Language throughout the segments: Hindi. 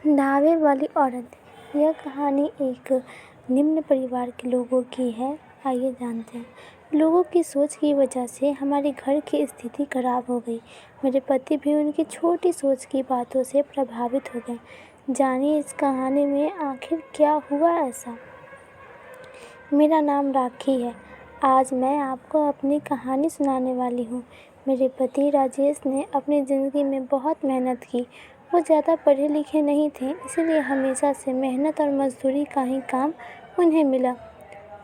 ढाबे वाली औरत। यह कहानी एक निम्न परिवार के लोगों की है। आइए जानते हैं। लोगों की सोच की वजह से हमारे घर की स्थिति खराब हो गई। मेरे पति भी उनकी छोटी सोच की बातों से प्रभावित हो गए। जानिए इस कहानी में आखिर क्या हुआ ऐसा। मेरा नाम राखी है। आज मैं आपको अपनी कहानी सुनाने वाली हूँ। मेरे पति राजेश ने अपनी ज़िंदगी में बहुत मेहनत की। वो ज़्यादा पढ़े लिखे नहीं थे, इसीलिए हमेशा से मेहनत और मज़दूरी का ही काम उन्हें मिला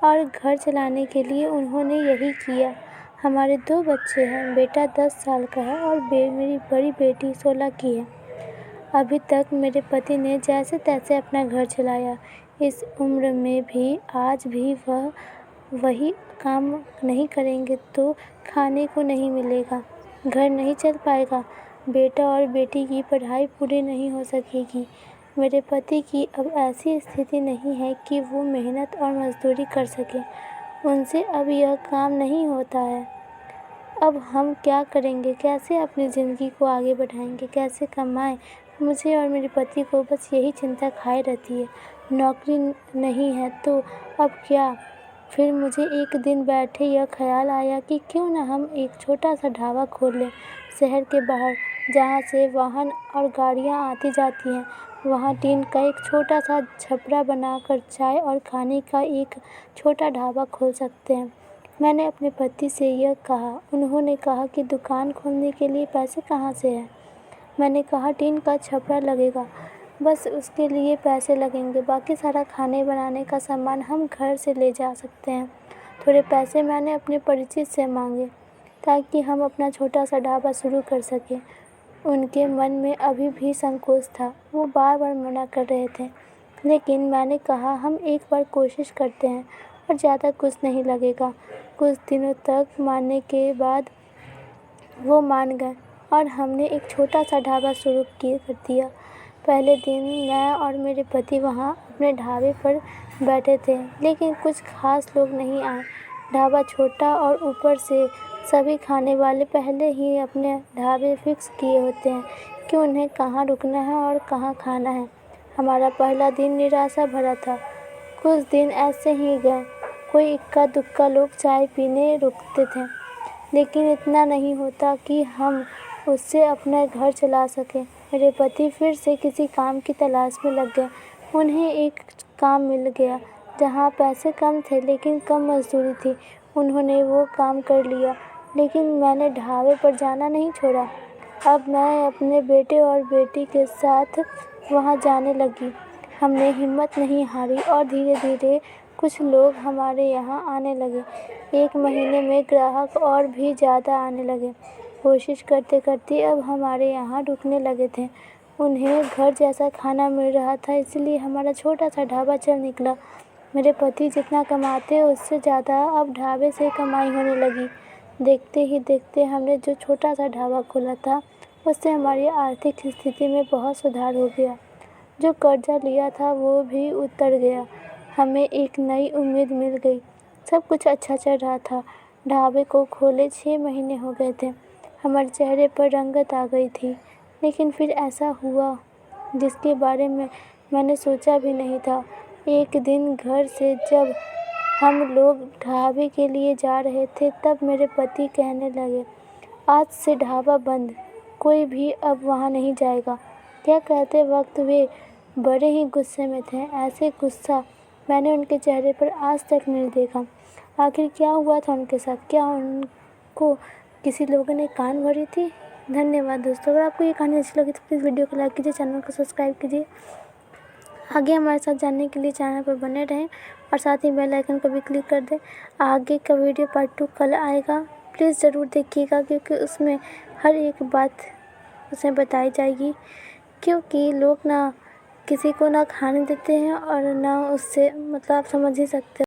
और घर चलाने के लिए उन्होंने यही किया। हमारे 2 बच्चे हैं। बेटा 10 साल का है और मेरी बड़ी बेटी 16 की है। अभी तक मेरे पति ने जैसे तैसे अपना घर चलाया। इस उम्र में भी आज भी वह वही काम नहीं करेंगे तो खाने को नहीं मिलेगा, घर नहीं चल पाएगा, बेटा और बेटी की पढ़ाई पूरी नहीं हो सकेगी। मेरे पति की अब ऐसी स्थिति नहीं है कि वो मेहनत और मज़दूरी कर सके। उनसे अब यह काम नहीं होता है। अब हम क्या करेंगे? कैसे अपनी ज़िंदगी को आगे बढ़ाएंगे? कैसे कमाएं? मुझे और मेरे पति को बस यही चिंता खाए रहती है। नौकरी नहीं है तो अब क्या? फिर मुझे एक दिन बैठे यह ख्याल आया कि क्यों ना हम एक छोटा सा ढाबा खोल लें शहर के बाहर, जहाँ से वाहन और गाड़ियाँ आती जाती हैं। वहाँ टीन का एक छोटा सा छपरा बनाकर चाय और खाने का एक छोटा ढाबा खोल सकते हैं। मैंने अपने पति से यह कहा। उन्होंने कहा कि दुकान खोलने के लिए पैसे कहाँ से हैं? मैंने कहा टीन का छपरा लगेगा, बस उसके लिए पैसे लगेंगे, बाकी सारा खाने बनाने का सामान हम घर से ले जा सकते हैं। थोड़े पैसे मैंने अपने परिचित से मांगे ताकि हम अपना छोटा सा ढाबा शुरू कर सकें। उनके मन में अभी भी संकोच था। वो बार बार मना कर रहे थे, लेकिन मैंने कहा हम एक बार कोशिश करते हैं और ज़्यादा कुछ नहीं लगेगा। कुछ दिनों तक मानने के बाद वो मान गए और हमने एक छोटा सा ढाबा शुरू कर दिया। पहले दिन मैं और मेरे पति वहाँ अपने ढाबे पर बैठे थे, लेकिन कुछ खास लोग नहीं आए। ढाबा छोटा और ऊपर से सभी खाने वाले पहले ही अपने ढाबे फिक्स किए होते हैं कि उन्हें कहाँ रुकना है और कहाँ खाना है। हमारा पहला दिन निराशा भरा था। कुछ दिन ऐसे ही गए। कोई इक्का दुक्का लोग चाय पीने रुकते थे, लेकिन इतना नहीं होता कि हम उससे अपना घर चला सकें। मेरे पति फिर से किसी काम की तलाश में लग गए। उन्हें एक काम मिल गया जहाँ पैसे कम थे लेकिन कम मजदूरी थी। उन्होंने वो काम कर लिया, लेकिन मैंने ढाबे पर जाना नहीं छोड़ा। अब मैं अपने बेटे और बेटी के साथ वहाँ जाने लगी। हमने हिम्मत नहीं हारी और धीरे धीरे कुछ लोग हमारे यहाँ आने लगे। 1 महीने में ग्राहक और भी ज़्यादा आने लगे। कोशिश करते करते अब हमारे यहाँ रुकने लगे थे। उन्हें घर जैसा खाना मिल रहा था, इसलिए हमारा छोटा सा ढाबा चल निकला। मेरे पति जितना कमाते उससे ज़्यादा अब ढाबे से कमाई होने लगी। देखते ही देखते हमने जो छोटा सा ढाबा खोला था उससे हमारी आर्थिक स्थिति में बहुत सुधार हो गया। जो कर्जा लिया था वो भी उतर गया। हमें एक नई उम्मीद मिल गई। सब कुछ अच्छा चल रहा था। ढाबे को खोले 6 महीने हो गए थे। हमारे चेहरे पर रंगत आ गई थी, लेकिन फिर ऐसा हुआ जिसके बारे में मैंने सोचा भी नहीं था। एक दिन घर से जब हम लोग ढाबे के लिए जा रहे थे तब मेरे पति कहने लगे, आज से ढाबा बंद, कोई भी अब वहाँ नहीं जाएगा। यह कहते वक्त वे बड़े ही गुस्से में थे। ऐसे गुस्सा मैंने उनके चेहरे पर आज तक नहीं देखा। आखिर क्या हुआ था उनके साथ? क्या उनको किसी लोगों ने कान भरी थी? धन्यवाद दोस्तों। अगर आपको ये कहानी अच्छी लगी तो प्लीज़ वीडियो को लाइक कीजिए, चैनल को सब्सक्राइब कीजिए। आगे हमारे साथ जानने के लिए चैनल पर बने रहें और साथ ही बेल आइकन को भी क्लिक कर दें। आगे का वीडियो पार्ट 2 कल आएगा। प्लीज़ ज़रूर देखिएगा, क्योंकि उसमें हर एक बात उसमें बताई जाएगी। क्योंकि लोग ना किसी को ना खाने देते हैं और ना उससे, मतलब आप समझ ही सकते हो।